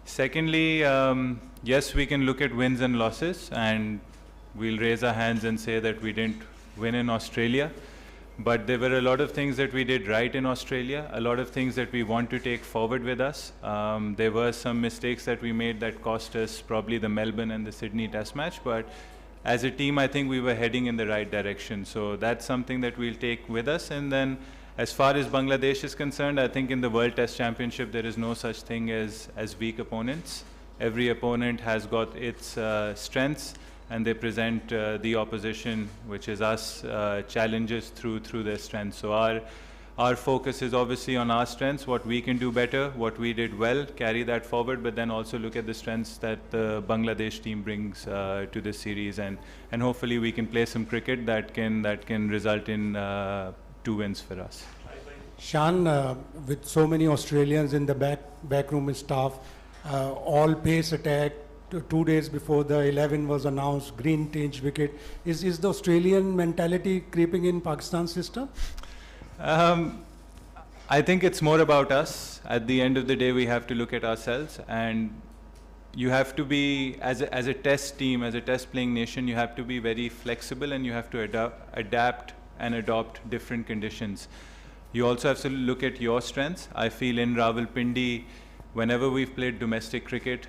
Secondly, yes, we can look at wins and losses, and we'll raise our hands and say that we didn't win in Australia. But there were a lot of things that we did right in Australia, a lot of things that we want to take forward with us. There were some mistakes that we made that cost us probably the Melbourne and the Sydney Test match, but as a team, I think we were heading in the right direction. So that's something that we'll take with us. And then as far as Bangladesh is concerned, I think in the World Test Championship, there is no such thing as weak opponents. Every opponent has got its strengths, and they present the opposition, which is us, challenges through their strengths. So our focus is obviously on our strengths, what we can do better, what we did well, carry that forward, but then also look at the strengths that the Bangladesh team brings to this series, and hopefully we can play some cricket that can result in 2 wins for us. Shan, with so many Australians in the backroom staff, all pace attack. 2 days before the 11 was announced, green tinge wicket. Is the Australian mentality creeping in Pakistan system? I think it's more about us. At the end of the day, we have to look at ourselves, and you have to be, as a test team, as a test playing nation, you have to be very flexible, and you have to adapt and adopt different conditions. You also have to look at your strengths. I feel in Rawalpindi, whenever we've played domestic cricket,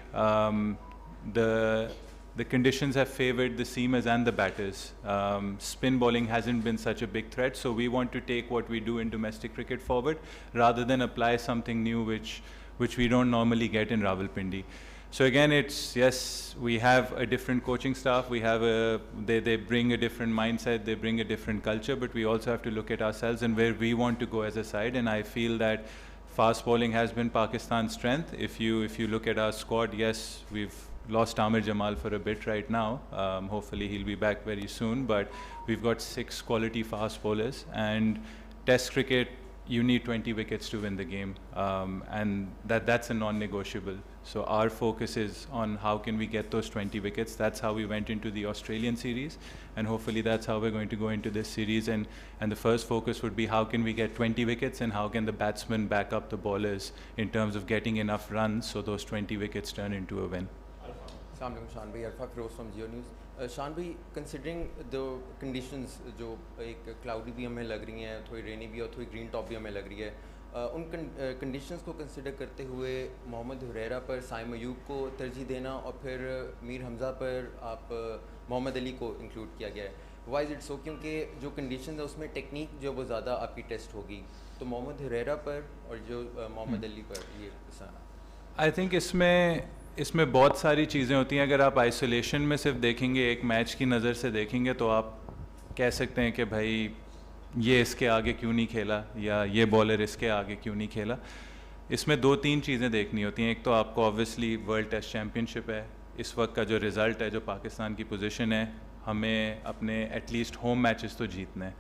the conditions have favored the seamers and the batters. Spin bowling hasn't been such a big threat, so we want to take what we do in domestic cricket forward rather than apply something new which we don't normally get in Rawalpindi. So again, it's, yes, we have a different coaching staff, they bring a different mindset, they bring a different culture, but we also have to look at ourselves and where we want to go as a side, and I feel that fast bowling has been Pakistan's strength. If you look at our squad, yes, we've lost Amir Jamal for a bit right now. Hopefully he'll be back very soon, but we've got 6 quality fast bowlers, and Test cricket, you need 20 wickets to win the game, and that's a non-negotiable. So our focus is on how can we get those 20 wickets. That's how we went into the Australian series, and hopefully that's how we're going to go into this series, and the first focus would be how can we get 20 wickets and how can the batsmen back up the bowlers in terms of getting enough runs so those 20 wickets turn into a win. Assalamu alaikum, Shan bhai. Arfa Firoz from Geo News. Shan bhai, considering the conditions जो एक cloudy भी हमें लग रही हैं, थोड़ी rainy भी और थोड़ी green top भी हमें लग रही है, उन conditions को consider करते हुए मोहम्मद हुरैरा पर साइम अयूब को तरजीह देना और फिर मीर हमज़ा पर आप मोहम्मद अली को include किया गया है. Why is it so? क्योंकि जो conditions है उसमें technique जो वो ज़्यादा आपकी test होगी, तो मोहम्मद हुरैरा पर और जो मोहम्मद अली पर ये I think इसमें बहुत सारी चीज़ें होती हैं. अगर आप आइसोलेशन में सिर्फ देखेंगे, एक मैच की नज़र से देखेंगे, तो आप कह सकते हैं कि भाई ये इसके आगे क्यों नहीं खेला या ये बॉलर इसके आगे क्यों नहीं खेला. इसमें 2-3 चीज़ें देखनी होती हैं. एक तो आपको ऑब्वियसली वर्ल्ड टेस्ट चैम्पियनशिप है, इस वक्त का जो रिज़ल्ट है, जो पाकिस्तान की पोजीशन है, हमें अपने एटलीस्ट होम मैचेस तो जीतने हैं,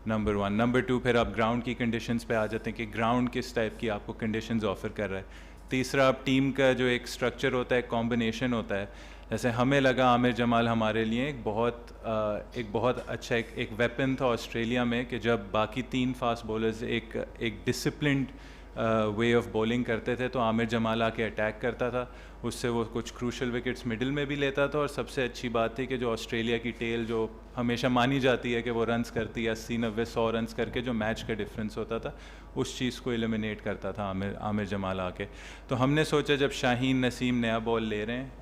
नंबर 1. नंबर 2, फिर आप ग्राउंड की कंडीशंस पे आ जाते हैं कि ग्राउंड किस टाइप की आपको कंडीशंस ऑफ़र कर रहा है. तीसरा, आप टीम का जो एक स्ट्रक्चर होता है, कॉम्बिनेशन होता है. जैसे हमें लगा आमिर जमाल हमारे लिए एक बहुत अच्छा एक वेपन था ऑस्ट्रेलिया में, कि जब बाकी 3 फास्ट बॉलर्स एक डिसिप्लिन्ड वे ऑफ बॉलिंग करते थे, तो आमिर जमाल आके अटैक करता था, उससे वो कुछ क्रूशल विकेट्स मिडिल में भी लेता था. और सबसे अच्छी बात थी कि जो ऑस्ट्रेलिया की टेल जो हमेशा मानी जाती है कि वो रन्स करती है 80-90-100 रन्स करके, जो मैच का डिफरेंस होता था, उस चीज़ को एलिमिनेट करता था आमिर जमाल आके. तो हमने सोचा जब शाहीन नसीम नया बॉल ले रहे हैं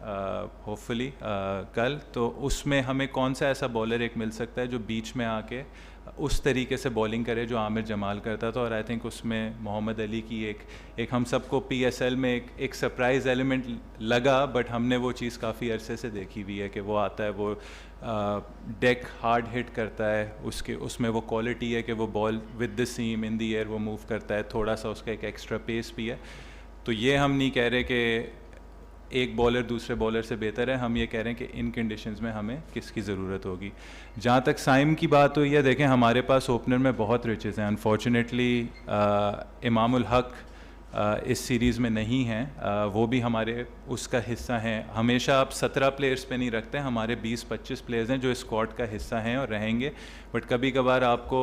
होपफुली कल, तो उसमें हमें कौन सा ऐसा बॉलर एक मिल सकता है जो बीच में आके उस तरीके से बॉलिंग करे जो आमिर जमाल करता था. और आई थिंक उसमें मोहम्मद अली की एक हम सबको PSL में एक सरप्राइज़ एलिमेंट लगा, बट हमने वो चीज़ काफ़ी अरसे से देखी हुई है कि वो आता है, वो डेक हार्ड हिट करता है, उसमें वो क्वालिटी है कि वो ball with the seam in the air वो मूव करता है, थोड़ा सा उसका एक एक्स्ट्रा पेस भी है. तो ये हम नहीं कह रहे कि एक बॉलर दूसरे बॉलर से बेहतर है, हम ये कह रहे हैं कि इन कंडीशंस में हमें किसकी ज़रूरत होगी. जहाँ तक साइम की बात हुई है, देखें हमारे पास ओपनर में बहुत रिचेस हैं. अनफॉर्चुनेटली इमामुल हक इस सीरीज़ में नहीं हैं, वो भी हमारे उसका हिस्सा हैं। हमेशा आप 17 प्लेयर्स पे नहीं रखते, हमारे 20-25 प्लेयर्स हैं जो स्क्वाड का हिस्सा हैं और रहेंगे। बट कभी कभार आपको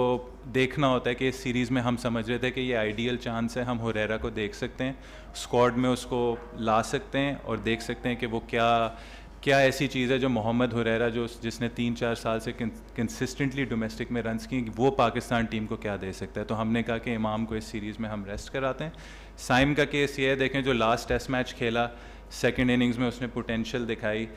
देखना होता है कि इस सीरीज़ में हम समझ रहे थे कि ये आइडियल चांस है, हम हुरैरा को देख सकते हैं, स्क्वाड में उसको ला सकते हैं और देख सकते हैं कि वो क्या ऐसी चीज़ है जो मोहम्मद हुरैरा जिसने 3-4 साल से कंसिस्टेंटली डोमेस्टिक में रन्स की, वो पाकिस्तान टीम को क्या दे सकता है। तो हमने कहा कि इमाम को इस सीरीज़ में हम रेस्ट कराते हैं। साइम का केस ये है, देखें जो लास्ट टेस्ट मैच खेला, सेकंड इनिंग्स में उसने पोटेंशियल दिखाई,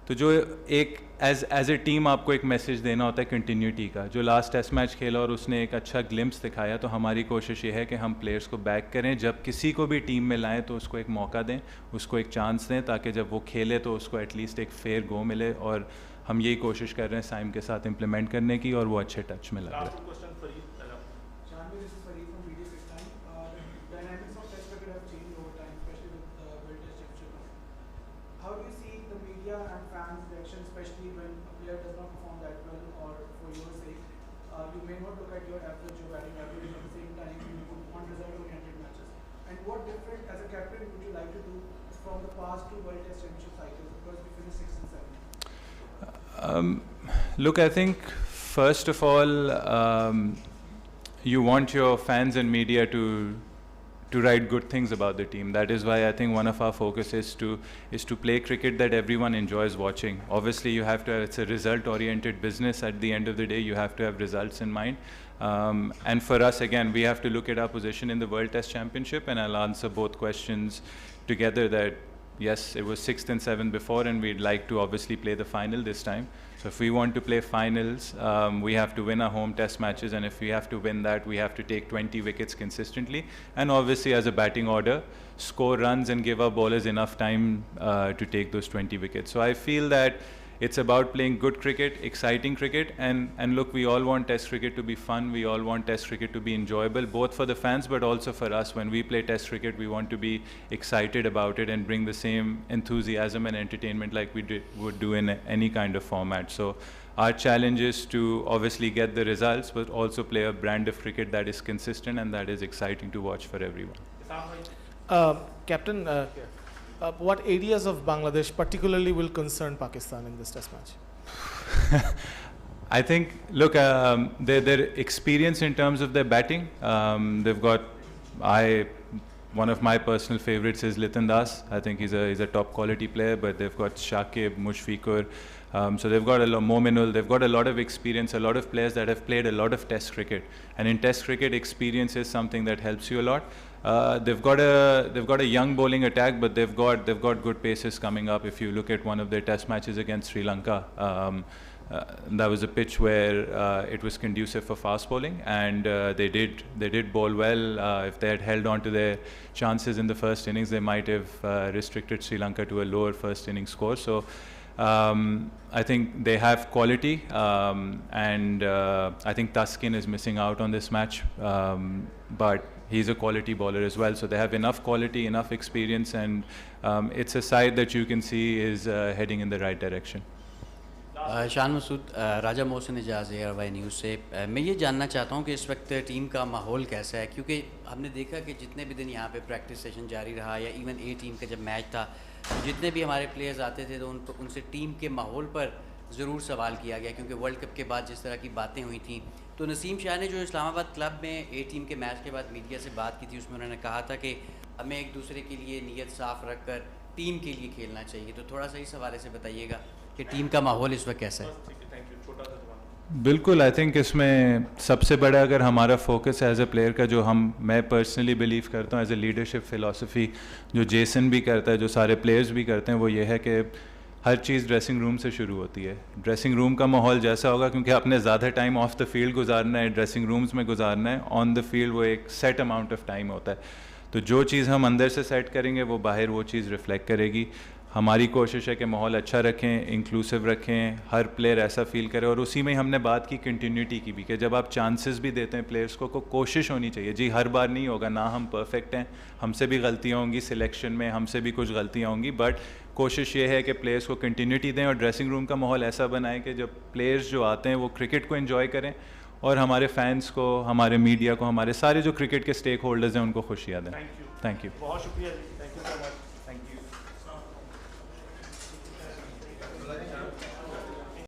तो जो एक एज ए टीम आपको एक मैसेज देना होता है कंटिन्यूटी का। जो लास्ट टेस्ट मैच खेला और उसने एक अच्छा ग्लिम्स दिखाया, तो हमारी कोशिश ये है कि हम प्लेयर्स को बैक करें, जब किसी को भी टीम में लाएं तो उसको एक मौका दें, उसको एक चांस दें, ताकि जब वो खेले तो उसको एटलीस्ट एक फेयर गो मिले। और हम यही कोशिश कर रहे हैं साइम के साथ इम्प्लीमेंट करने की, और वो अच्छे टच में लग रहे हैं। How do you see the media and fans' reaction, especially when a player does not perform that well, or for your sake, you may not look at your average or batting average at the same time, you would want result-oriented matches. And what different, as a captain, would you like to do from the past two World Test Championship cycles, because we finished 6th and 7th? Look, I think first of all, you want your fans and media to write good things about the team. That is why I think one of our focus is to play cricket that everyone enjoys watching. Obviously, you have to have, it's a result-oriented business. At the end of the day, you have to have results in mind. And for us, again, we have to look at our position in the World Test Championship, and I'll answer both questions together. That yes, it was 6th and 7th before, and we'd like to obviously play the final this time. So if we want to play finals, we have to win our home test matches, and if we have to win that, we have to take 20 wickets consistently. And obviously, as a batting order, score runs and give our bowlers enough time to take those 20 wickets. So I feel that it's about playing good cricket, exciting cricket, and look, we all want Test cricket to be fun. We all want Test cricket to be enjoyable, both for the fans but also for us. When we play Test cricket, we want to be excited about it and bring the same enthusiasm and entertainment like we would do in any kind of format. So our challenge is to obviously get the results, but also play a brand of cricket that is consistent and that is exciting to watch for everyone. Captain, what areas of Bangladesh particularly will concern Pakistan in this test match? I think, look, their experience in terms of their batting, they've got, one of my personal favorites is Litan Das. I think he's a top quality player, but they've got Shakib, Mushfiqur, so they've got a lot, Mominul, they've got a lot of experience, a lot of players that have played a lot of test cricket. And in test cricket, experience is something that helps you a lot. They've got a young bowling attack, but they've got good paces coming up. If you look at one of their test matches against Sri Lanka, that was a pitch where it was conducive for fast bowling, and they did bowl well. If they had held on to their chances in the first innings, they might have restricted Sri Lanka to a lower first innings score. So I think they have quality, and I think Taskin is missing out on this match, but he's a quality bowler as well. So they have enough quality, enough experience, and it's a side that you can see is heading in the right direction. Shan Masood, Raja Mohsin Ejaz ARY news से मैं ये जानना चाहता हूँ कि इस वक्त team का माहौल कैसा है, क्योंकि हमने देखा कि जितने भी दिन यहाँ पे प्रैक्टिस सेशन जारी रहा या इवन ए टीम का जब मैच था, जितने भी हमारे प्लेयर्स आते थे तो उनसे टीम के माहौल पर ज़रूर सवाल किया गया, क्योंकि वर्ल्ड कप के बाद जिस तरह की बातें हुई थी। तो नसीम शाह ने जो इस्लामाबाद क्लब में ए टीम के मैच के बाद मीडिया से बात की थी, उसमें उन्होंने कहा था कि हमें एक दूसरे के लिए नीयत साफ़ रख कर टीम के लिए खेलना चाहिए। तो थोड़ा सा इस हवाले से बताइएगा कि टीम का माहौल इस वक्त कैसा है। बिल्कुल, आई थिंक इसमें सबसे बड़ा अगर हमारा फोकस है एज ए प्लेयर का, जो मैं पर्सनली बिलीव करता हूँ एज ए लीडरशिप फ़िलासफ़ी, जो जेसन भी करता है, जो सारे प्लेयर्स भी करते हैं, वो ये है कि हर चीज़ ड्रेसिंग रूम से शुरू होती है। ड्रेसिंग रूम का माहौल जैसा होगा, क्योंकि आपने ज़्यादा टाइम ऑफ द फील्ड गुजारना है, ड्रेसिंग रूम्स में गुजारना है, ऑन द फील्ड वो एक सेट अमाउंट ऑफ टाइम होता है। तो जो चीज़ हम अंदर से सेट करेंगे वो बाहर वो चीज़ रिफ्लेक्ट करेगी। हमारी कोशिश है कि माहौल अच्छा रखें, इंक्लूसिव रखें, हर प्लेयर ऐसा फील करे, और उसी में हमने बात की कंटिन्यूटी की भी, कि जब आप चांसेस भी देते हैं प्लेयर्स को कोशिश होनी चाहिए। जी हर बार नहीं होगा, ना हम परफेक्ट हैं, हमसे भी गलतियाँ होंगी, सिलेक्शन में हमसे भी कुछ गलतियाँ होंगी, बट कोशिश ये है कि प्लेयर्स को कंटिन्यूटी दें और ड्रेसिंग रूम का माहौल ऐसा बनाएं कि जब प्लेयर्स जो आते हैं वो क्रिकेट को एंजॉय करें, और हमारे फैंस को, हमारे मीडिया को, हमारे सारे जो क्रिकेट के स्टेक होल्डर्स हैं उनको खुशियाँ दें। Thank you. Thank you. बहुत शुक्रिया जी।